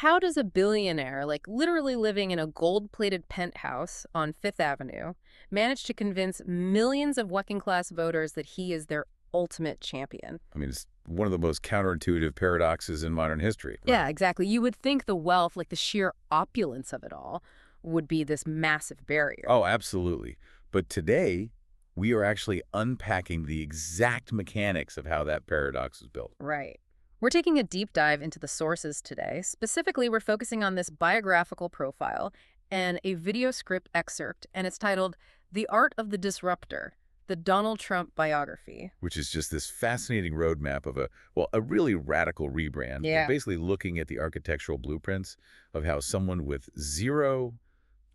how does a billionaire, like literally living in a gold-plated penthouse on Fifth Avenue, manage to convince millions of working-class voters that he is their ultimate champion? I mean, it's one of the most counterintuitive paradoxes in modern history. Yeah, exactly. You would think the wealth, like the sheer opulence of it all, would be this massive barrier. Oh, absolutely. But today, we are actually unpacking the exact mechanics of how that paradox is built. Right. We're taking a deep dive into the sources today. Specifically, we're focusing on this biographical profile and a video script excerpt, and it's titled The Art of the Disruptor, the Donald Trump Biography. Which is just this fascinating roadmap of a really radical rebrand. Yeah. Basically looking at the architectural blueprints of how someone with zero,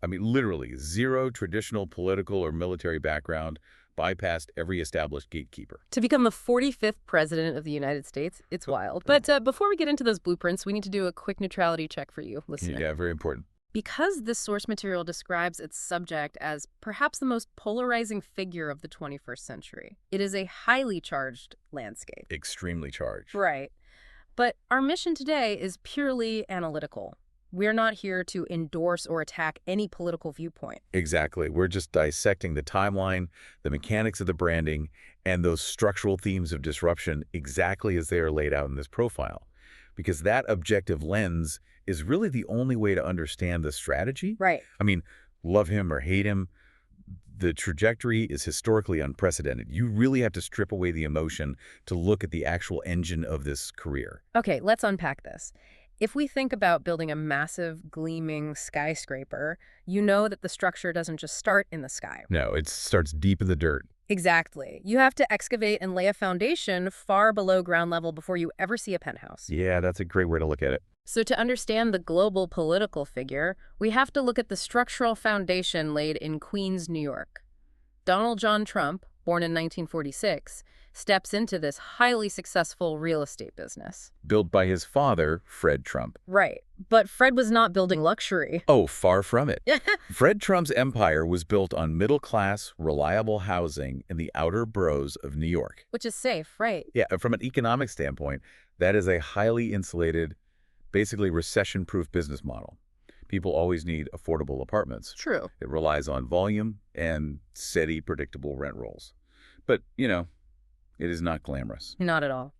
I mean, literally zero traditional political or military background bypassed every established gatekeeper. To become the 45th president of the United States, it's wild. But before we get into those blueprints, we need to do a quick neutrality check for you, listener. Yeah, very important. Because this source material describes its subject as perhaps the most polarizing figure of the 21st century, it is a highly charged landscape. Extremely charged. Right. But our mission today is purely analytical. We're not here to endorse or attack any political viewpoint. Exactly. We're just dissecting the timeline, the mechanics of the branding, and those structural themes of disruption exactly as they are laid out in this profile. Because that objective lens is really the only way to understand the strategy. Right. I mean, love him or hate him, the trajectory is historically unprecedented. You really have to strip away the emotion to look at the actual engine of this career. Okay, let's unpack this. If we think about building a massive, gleaming skyscraper, you know that the structure doesn't just start in the sky. No, it starts deep in the dirt. Exactly. You have to excavate and lay a foundation far below ground level before you ever see a penthouse. Yeah, that's a great way to look at it. So to understand the global political figure, we have to look at the structural foundation laid in Queens, New York. Donald John Trump, born in 1946, steps into this highly successful real estate business. Built by his father, Fred Trump. Right. But Fred was not building luxury. Oh, far from it. Fred Trump's empire was built on middle-class, reliable housing in the outer boroughs of New York. Which is safe, right? Yeah, from an economic standpoint, that is a highly insulated, basically recession-proof business model. People always need affordable apartments. True. It relies on volume and steady, predictable rent rolls. But, you know, it is not glamorous. Not at all.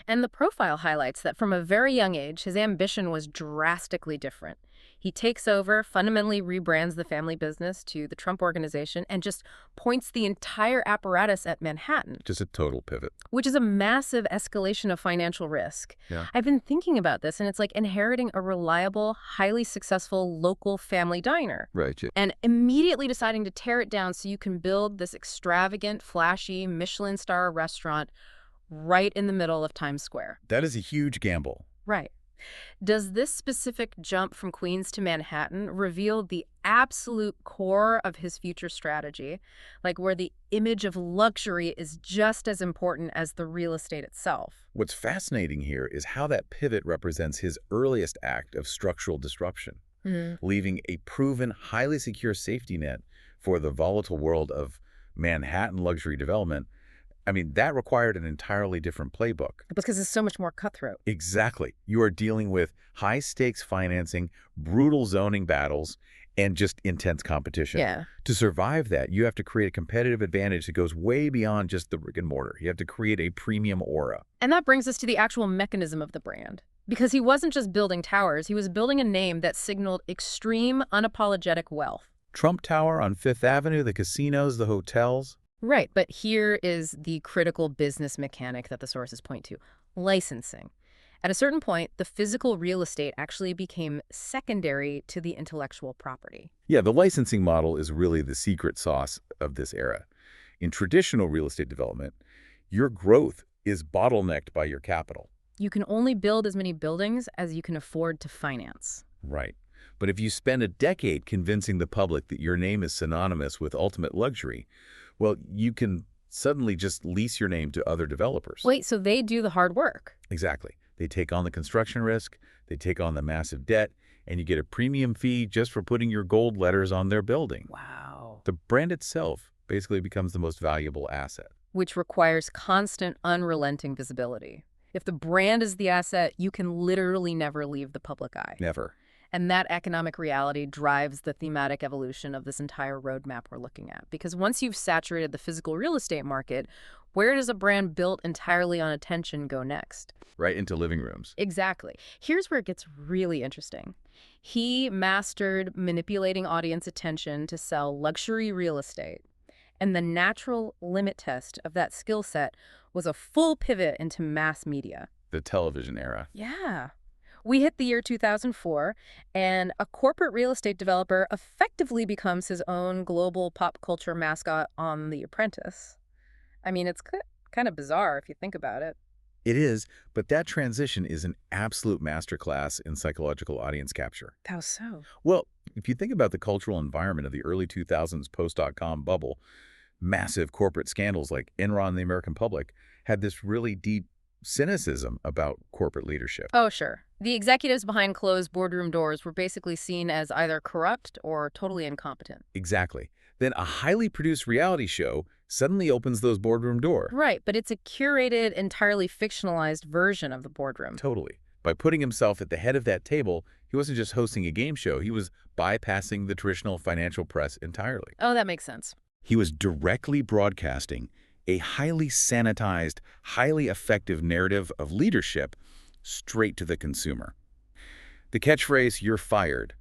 And the profile highlights that from a very young age, his ambition was drastically different. He takes over, fundamentally rebrands the family business to the Trump Organization, and just points the entire apparatus at Manhattan. Just a total pivot. Which is a massive escalation of financial risk. Yeah. I've been thinking about this, and it's like inheriting a reliable, highly successful local family diner. Right. Yeah. And immediately deciding to tear it down so you can build this extravagant, flashy, Michelin star restaurant right in the middle of Times Square. That is a huge gamble. Right. Does this specific jump from Queens to Manhattan reveal the absolute core of his future strategy, like where the image of luxury is just as important as the real estate itself? What's fascinating here is how that pivot represents his earliest act of structural disruption, leaving a proven, highly secure safety net for the volatile world of Manhattan luxury development. I mean, that required an entirely different playbook. Because it's so much more cutthroat. Exactly. You are dealing with high-stakes financing, brutal zoning battles, and just intense competition. Yeah. To survive that, you have to create a competitive advantage that goes way beyond just the brick and mortar. You have to create a premium aura. And that brings us to the actual mechanism of the brand. Because he wasn't just building towers, he was building a name that signaled extreme, unapologetic wealth. Trump Tower on Fifth Avenue, the casinos, the hotels. Right, but here is the critical business mechanic that the sources point to: licensing. At a certain point, the physical real estate actually became secondary to the intellectual property. Yeah, the licensing model is really the secret sauce of this era. In traditional real estate development, your growth is bottlenecked by your capital. You can only build as many buildings as you can afford to finance. Right. But if you spend a decade convincing the public that your name is synonymous with ultimate luxury, well, you can suddenly just lease your name to other developers. Wait, so they do the hard work? Exactly. They take on the construction risk, they take on the massive debt, and you get a premium fee just for putting your gold letters on their building. Wow. The brand itself basically becomes the most valuable asset. Which requires constant, unrelenting visibility. If the brand is the asset, you can literally never leave the public eye. Never. And that economic reality drives the thematic evolution of this entire roadmap we're looking at. Because once you've saturated the physical real estate market, where does a brand built entirely on attention go next? Right into living rooms. Exactly. Here's where it gets really interesting. He mastered manipulating audience attention to sell luxury real estate. And the natural limit test of that skill set was a full pivot into mass media. The television era. Yeah. We hit the year 2004, and a corporate real estate developer effectively becomes his own global pop culture mascot on The Apprentice. I mean, it's kind of bizarre if you think about it. It is, but that transition is an absolute masterclass in psychological audience capture. How so? Well, if you think about the cultural environment of the early 2000s post-dot-com bubble, massive corporate scandals like Enron and the American public had this really deep cynicism about corporate leadership. Oh, sure. The executives behind closed boardroom doors were basically seen as either corrupt or totally incompetent. Exactly. Then a highly produced reality show suddenly opens those boardroom doors. Right, but it's a curated, entirely fictionalized version of the boardroom. Totally. By putting himself at the head of that table, he wasn't just hosting a game show, he was bypassing the traditional financial press entirely. Oh, that makes sense. He was directly broadcasting a highly sanitized, highly effective narrative of leadership straight to the consumer. The catchphrase, "You're fired,"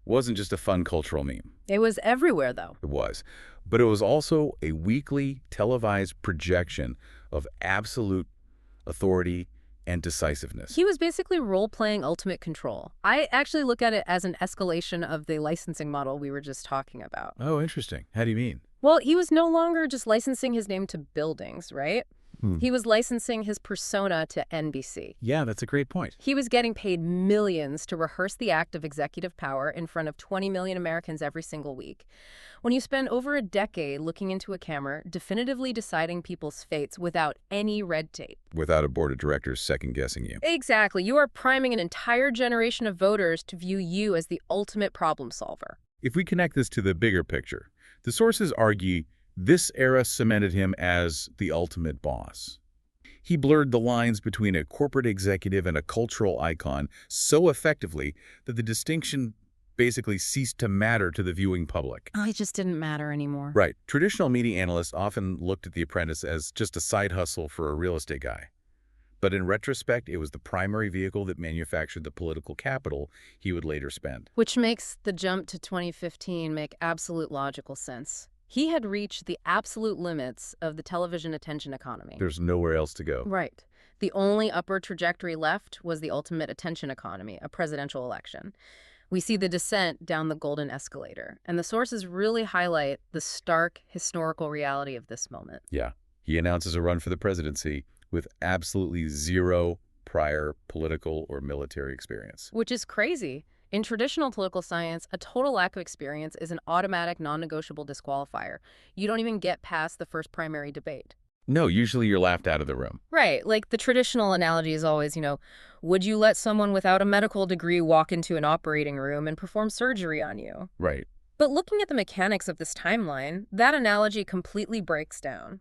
wasn't just a fun cultural meme. It was everywhere, though. It was. But it was also a weekly televised projection of absolute authority and decisiveness. He was basically role-playing ultimate control. I actually look at it as an escalation of the licensing model we were just talking about. Oh, interesting. How do you mean? Well, he was no longer just licensing his name to buildings, right? He was licensing his persona to NBC. Yeah, that's a great point. He was getting paid millions to rehearse the act of executive power in front of 20 million Americans every single week. When you spend over a decade looking into a camera, definitively deciding people's fates without any red tape. Without a board of directors second-guessing you. Exactly. You are priming an entire generation of voters to view you as the ultimate problem solver. If we connect this to the bigger picture, the sources argue this era cemented him as the ultimate boss. He blurred the lines between a corporate executive and a cultural icon so effectively that the distinction basically ceased to matter to the viewing public. Oh, it just didn't matter anymore. Right. Traditional media analysts often looked at The Apprentice as just a side hustle for a real estate guy. But in retrospect, it was the primary vehicle that manufactured the political capital he would later spend. Which makes the jump to 2015 make absolute logical sense. He had reached the absolute limits of the television attention economy. There's nowhere else to go. Right. The only upward trajectory left was the ultimate attention economy, a presidential election. We see the descent down the golden escalator, and the sources really highlight the stark historical reality of this moment. Yeah. He announces a run for the presidency with absolutely zero prior political or military experience. Which is crazy. In traditional political science, a total lack of experience is an automatic, non-negotiable disqualifier. You don't even get past the first primary debate. No, usually you're laughed out of the room. Right. Like the traditional analogy is always, would you let someone without a medical degree walk into an operating room and perform surgery on you? Right. But looking at the mechanics of this timeline, that analogy completely breaks down.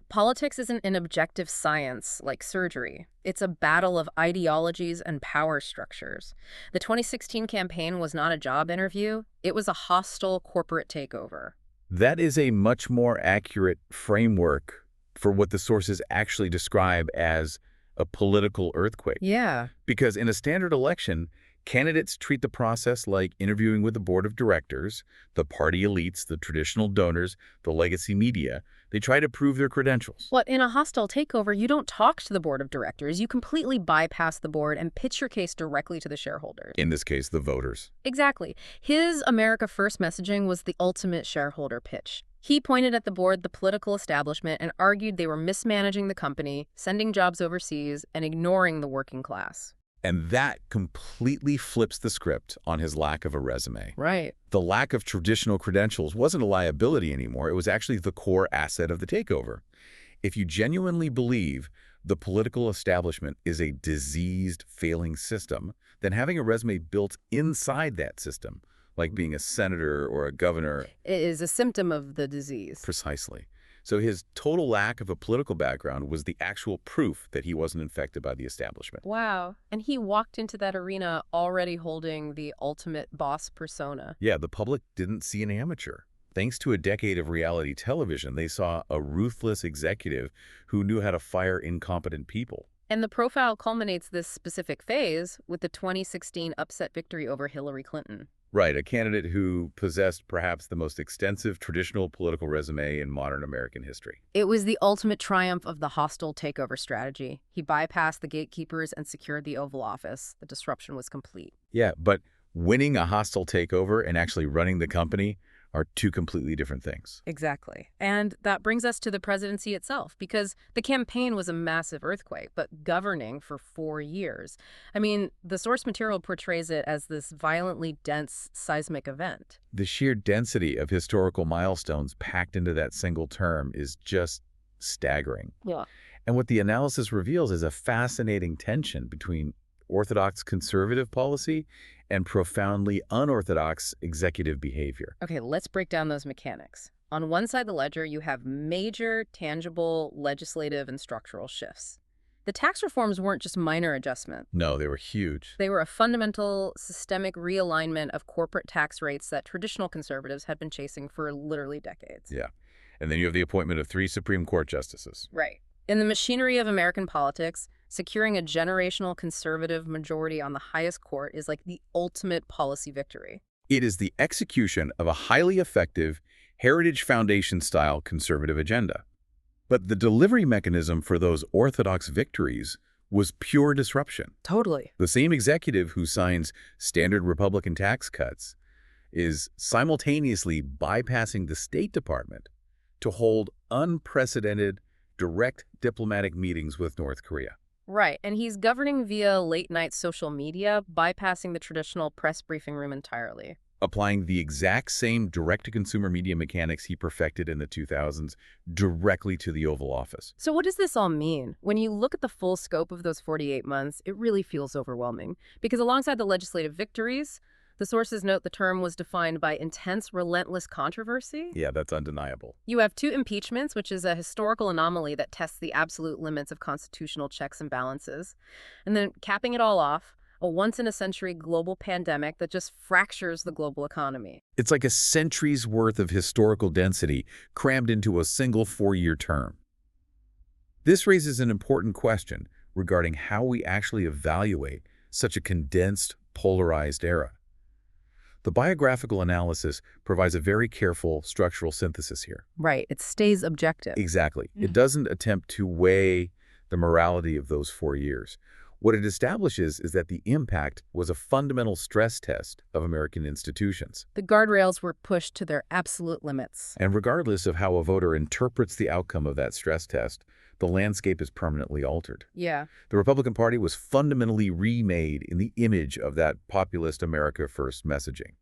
Politics isn't an objective science like surgery. It's a battle of ideologies and power structures. The 2016 campaign was not a job interview. It was a hostile corporate takeover. That is a much more accurate framework for what the sources actually describe as a political earthquake. Yeah. Because in a standard election, candidates treat the process like interviewing with the board of directors, the party elites, the traditional donors, the legacy media. They try to prove their credentials. But in a hostile takeover, you don't talk to the board of directors. You completely bypass the board and pitch your case directly to the shareholders. In this case, the voters. Exactly. His America First messaging was the ultimate shareholder pitch. He pointed at the board, the political establishment, and argued they were mismanaging the company, sending jobs overseas, and ignoring the working class. And that completely flips the script on his lack of a resume. Right. The lack of traditional credentials wasn't a liability anymore. It was actually the core asset of the takeover. If you genuinely believe the political establishment is a diseased, failing system, then having a resume built inside that system, like being a senator or a governor, It is a symptom of the disease. precisely. So his total lack of a political background was the actual proof that he wasn't infected by the establishment. Wow. And he walked into that arena already holding the ultimate boss persona. Yeah, the public didn't see an amateur. Thanks to a decade of reality television, they saw a ruthless executive who knew how to fire incompetent people. And the profile culminates this specific phase with the 2016 upset victory over Hillary Clinton. Right, a candidate who possessed perhaps the most extensive traditional political resume in modern American history. It was the ultimate triumph of the hostile takeover strategy. He bypassed the gatekeepers and secured the Oval Office. The disruption was complete. Yeah, but winning a hostile takeover and actually running the company are two completely different things. Exactly. And that brings us to the presidency itself, because the campaign was a massive earthquake, but governing for 4 years. I mean, the source material portrays it as this violently dense seismic event. The sheer density of historical milestones packed into that single term is just staggering. Yeah. And what the analysis reveals is a fascinating tension between orthodox conservative policy and profoundly unorthodox executive behavior. Okay, let's break down those mechanics. On one side of the ledger, you have major, tangible, legislative and structural shifts. The tax reforms weren't just minor adjustments. No, they were huge. They were a fundamental, systemic realignment of corporate tax rates that traditional conservatives had been chasing for literally decades. Yeah. And then you have the appointment of 3 Supreme Court justices. Right. In the machinery of American politics, securing a generational conservative majority on the highest court is like the ultimate policy victory. It is the execution of a highly effective, Heritage Foundation-style conservative agenda. But the delivery mechanism for those orthodox victories was pure disruption. Totally. The same executive who signs standard Republican tax cuts is simultaneously bypassing the State Department to hold unprecedented direct diplomatic meetings with North Korea. Right, and he's governing via late-night social media, bypassing the traditional press briefing room entirely. Applying the exact same direct-to-consumer media mechanics he perfected in the 2000s directly to the Oval Office. So what does this all mean? When you look at the full scope of those 48 months, it really feels overwhelming. Because alongside the legislative victories, the sources note the term was defined by intense, relentless controversy. Yeah, that's undeniable. You have 2 impeachments, which is a historical anomaly that tests the absolute limits of constitutional checks and balances. And then capping it all off, a once-in-a-century global pandemic that just fractures the global economy. It's like a century's worth of historical density crammed into a single 4-year term. This raises an important question regarding how we actually evaluate such a condensed, polarized era. The biographical analysis provides a very careful structural synthesis here. Right, it stays objective. Exactly. It doesn't attempt to weigh the morality of those 4 years. What it establishes is that the impact was a fundamental stress test of American institutions. The guardrails were pushed to their absolute limits. And regardless of how a voter interprets the outcome of that stress test, the landscape is permanently altered. Yeah. The Republican Party was fundamentally remade in the image of that populist America First messaging.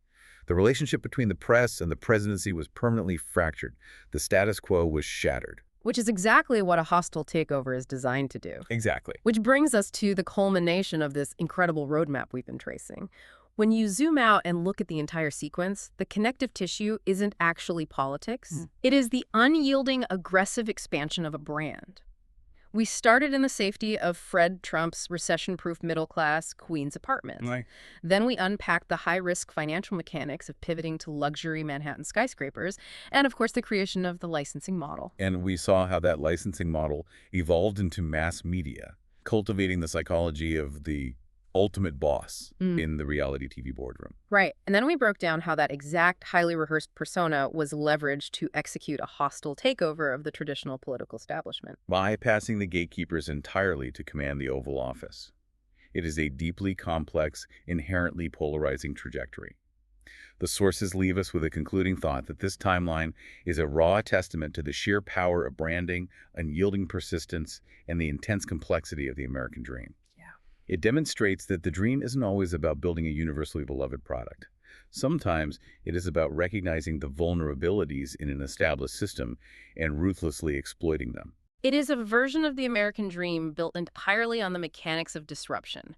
The relationship between the press and the presidency was permanently fractured. The status quo was shattered. Which is exactly what a hostile takeover is designed to do. Exactly. Which brings us to the culmination of this incredible roadmap we've been tracing. When you zoom out and look at the entire sequence, the connective tissue isn't actually politics. It is the unyielding, aggressive expansion of a brand. We started in the safety of Fred Trump's recession-proof middle-class Queens apartments. Right. Then we unpacked the high-risk financial mechanics of pivoting to luxury Manhattan skyscrapers, and of course the creation of the licensing model. And we saw how that licensing model evolved into mass media, cultivating the psychology of the ultimate boss in the reality TV boardroom. Right. And then we broke down how that exact highly rehearsed persona was leveraged to execute a hostile takeover of the traditional political establishment. Bypassing the gatekeepers entirely to command the Oval Office. It is a deeply complex, inherently polarizing trajectory. The sources leave us with a concluding thought that this timeline is a raw testament to the sheer power of branding, unyielding persistence, and the intense complexity of the American dream. It demonstrates that the dream isn't always about building a universally beloved product. Sometimes it is about recognizing the vulnerabilities in an established system and ruthlessly exploiting them. It is a version of the American dream built entirely on the mechanics of disruption.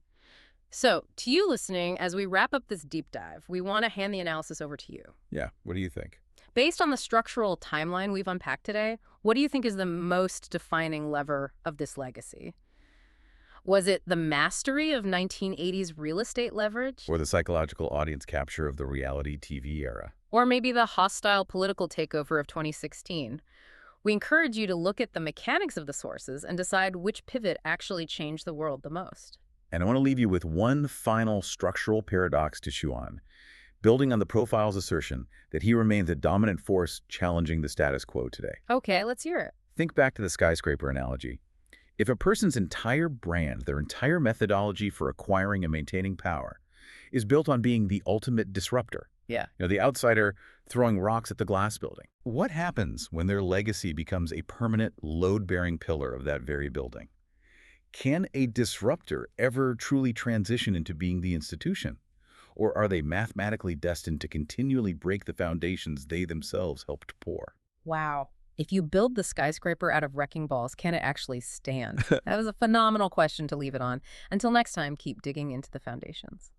So, to you listening, as we wrap up this deep dive, we want to hand the analysis over to you. Yeah, what do you think? Based on the structural timeline we've unpacked today, what do you think is the most defining lever of this legacy? Was it the mastery of 1980s real estate leverage? Or the psychological audience capture of the reality TV era? Or maybe the hostile political takeover of 2016? We encourage you to look at the mechanics of the sources and decide which pivot actually changed the world the most. And I want to leave you with one final structural paradox to chew on, building on the profile's assertion that he remains a dominant force challenging the status quo today. Okay, let's hear it. Think back to the skyscraper analogy. If a person's entire brand, their entire methodology for acquiring and maintaining power, is built on being the ultimate disruptor, Yeah. the outsider throwing rocks at the glass building, what happens when their legacy becomes a permanent load-bearing pillar of that very building? Can a disruptor ever truly transition into being the institution? Or are they mathematically destined to continually break the foundations they themselves helped pour? Wow. If you build the skyscraper out of wrecking balls, can it actually stand? That was a phenomenal question to leave it on. Until next time, keep digging into the foundations.